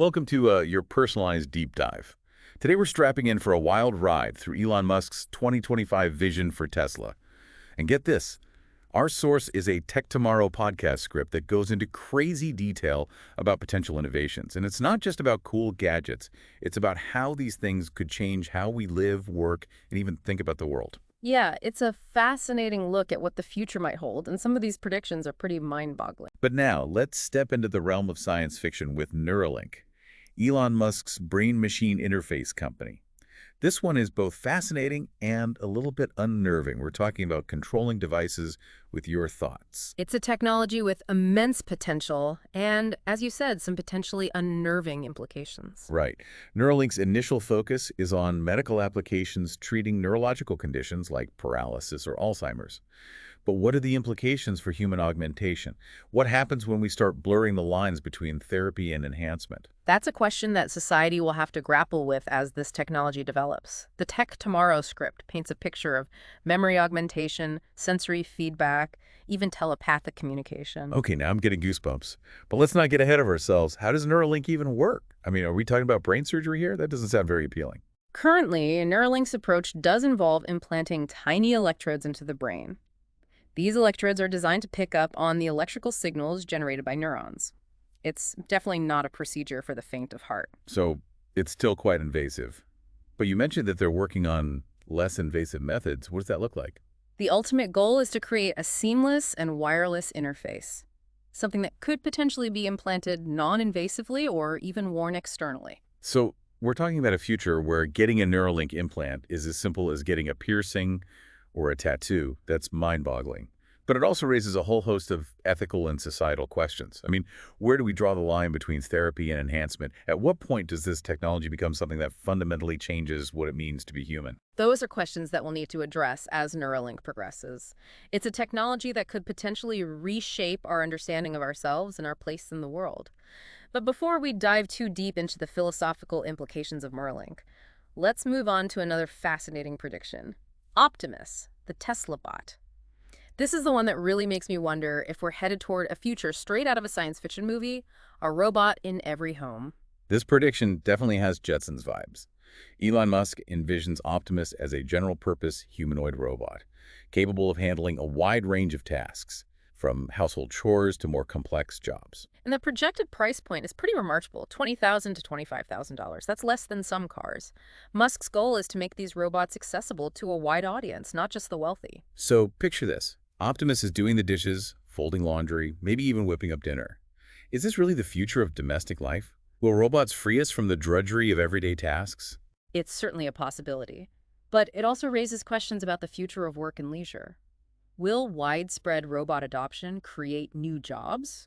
Welcome to your personalized deep dive. Today we're strapping in for a wild ride through Elon Musk's 2025 vision for Tesla. And get this, our source is a Tech Tomorrow podcast script that goes into crazy detail about potential innovations. And it's not just about cool gadgets, it's about how these things could change how we live, work, and even think about the world. Yeah, it's a fascinating look at what the future might hold, and some of these predictions are pretty mind-boggling. But now, let's step into the realm of science fiction with Neuralink, Elon Musk's brain-machine interface company. This one is both fascinating and a little bit unnerving. We're talking about controlling devices with your thoughts. It's a technology with immense potential and, as you said, some potentially unnerving implications. Right. Neuralink's initial focus is on medical applications treating neurological conditions like paralysis or Alzheimer's. But what are the implications for human augmentation? What happens when we start blurring the lines between therapy and enhancement? That's a question that society will have to grapple with as this technology develops. The Tech Tomorrow script paints a picture of memory augmentation, sensory feedback, even telepathic communication. Okay, now I'm getting goosebumps. But let's not get ahead of ourselves. How does Neuralink even work? I mean, are we talking about brain surgery here? That doesn't sound very appealing. Currently, Neuralink's approach does involve implanting tiny electrodes into the brain. These electrodes are designed to pick up on the electrical signals generated by neurons. It's definitely not a procedure for the faint of heart. So it's still quite invasive. But you mentioned that they're working on less invasive methods. What does that look like? The ultimate goal is to create a seamless and wireless interface, something that could potentially be implanted non-invasively or even worn externally. So we're talking about a future where getting a Neuralink implant is as simple as getting a piercing or a tattoo. That's mind-boggling. But it also raises a whole host of ethical and societal questions. I mean, where do we draw the line between therapy and enhancement? At what point does this technology become something that fundamentally changes what it means to be human? Those are questions that we'll need to address as Neuralink progresses. It's a technology that could potentially reshape our understanding of ourselves and our place in the world. But before we dive too deep into the philosophical implications of Neuralink, let's move on to another fascinating prediction. Optimus, the Tesla bot. This is the one that really makes me wonder if we're headed toward a future straight out of a science fiction movie, a robot in every home. This prediction definitely has Jetsons vibes. Elon Musk envisions Optimus as a general-purpose humanoid robot, capable of handling a wide range of tasks, from household chores to more complex jobs. And the projected price point is pretty remarkable, $20,000 to $25,000. That's less than some cars. Musk's goal is to make these robots accessible to a wide audience, not just the wealthy. So picture this. Optimus is doing the dishes, folding laundry, maybe even whipping up dinner. Is this really the future of domestic life? Will robots free us from the drudgery of everyday tasks? It's certainly a possibility. But it also raises questions about the future of work and leisure. Will widespread robot adoption create new jobs?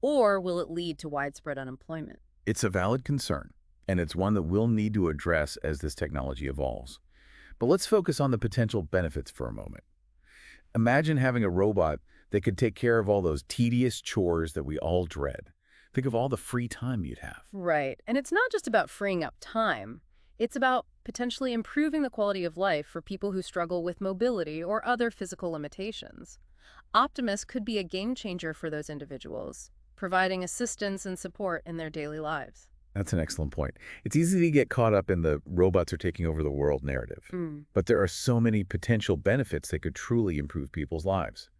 Or will it lead to widespread unemployment? It's a valid concern, and it's one that we'll need to address as this technology evolves. But let's focus on the potential benefits for a moment. Imagine having a robot that could take care of all those tedious chores that we all dread. Think of all the free time you'd have. Right. And it's not just about freeing up time. It's about potentially improving the quality of life for people who struggle with mobility or other physical limitations. Optimus could be a game changer for those individuals, providing assistance and support in their daily lives. That's an excellent point. It's easy to get caught up in the robots are taking over the world narrative. But there are so many potential benefits that could truly improve people's lives.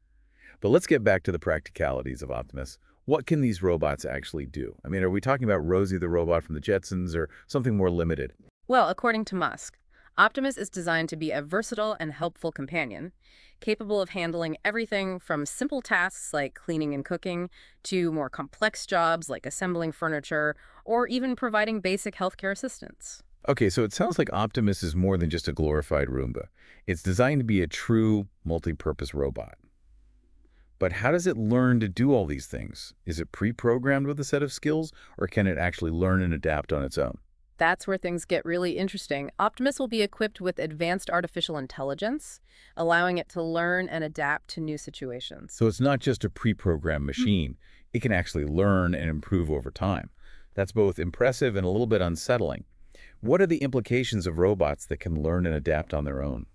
But let's get back to the practicalities of Optimus. What can these robots actually do? I mean, are we talking about Rosie the robot from the Jetsons or something more limited? Well, according to Musk, Optimus is designed to be a versatile and helpful companion, capable of handling everything from simple tasks like cleaning and cooking to more complex jobs like assembling furniture or even providing basic healthcare assistance. Okay, so it sounds like Optimus is more than just a glorified Roomba. It's designed to be a true multi-purpose robot. But how does it learn to do all these things? Is it pre-programmed with a set of skills, or can it actually learn and adapt on its own? That's where things get really interesting. Optimus will be equipped with advanced artificial intelligence, allowing it to learn and adapt to new situations. So it's not just a pre-programmed machine. It can actually learn and improve over time. That's both impressive and a little bit unsettling. What are the implications of robots that can learn and adapt on their own?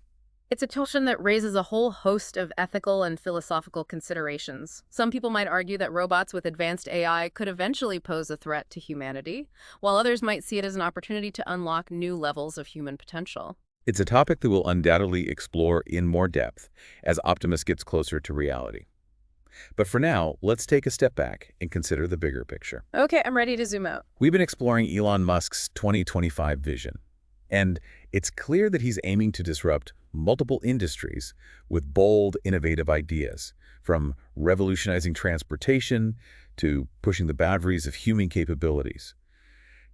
It's a question that raises a whole host of ethical and philosophical considerations. Some people might argue that robots with advanced AI could eventually pose a threat to humanity, while others might see it as an opportunity to unlock new levels of human potential. It's a topic that we'll undoubtedly explore in more depth as Optimus gets closer to reality. But for now, let's take a step back and consider the bigger picture. Okay, I'm ready to zoom out. We've been exploring Elon Musk's 2025 vision, and it's clear that he's aiming to disrupt multiple industries with bold, innovative ideas, from revolutionizing transportation to pushing the boundaries of human capabilities.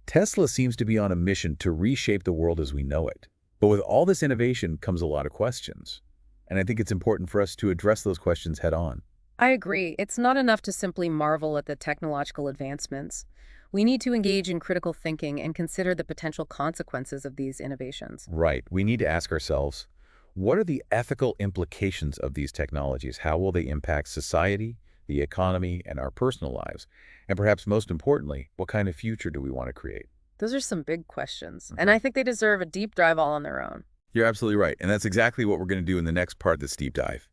Tesla seems to be on a mission to reshape the world as we know it. But with all this innovation comes a lot of questions, and I think it's important for us to address those questions head on. I agree. It's not enough to simply marvel at the technological advancements. We need to engage in critical thinking and consider the potential consequences of these innovations. Right, we need to ask ourselves, what are the ethical implications of these technologies? How will they impact society, the economy, and our personal lives? And perhaps most importantly, what kind of future do we want to create? Those are some big questions, and I think they deserve a deep dive all on their own. You're absolutely right, and that's exactly what we're going to do in the next part of this deep dive.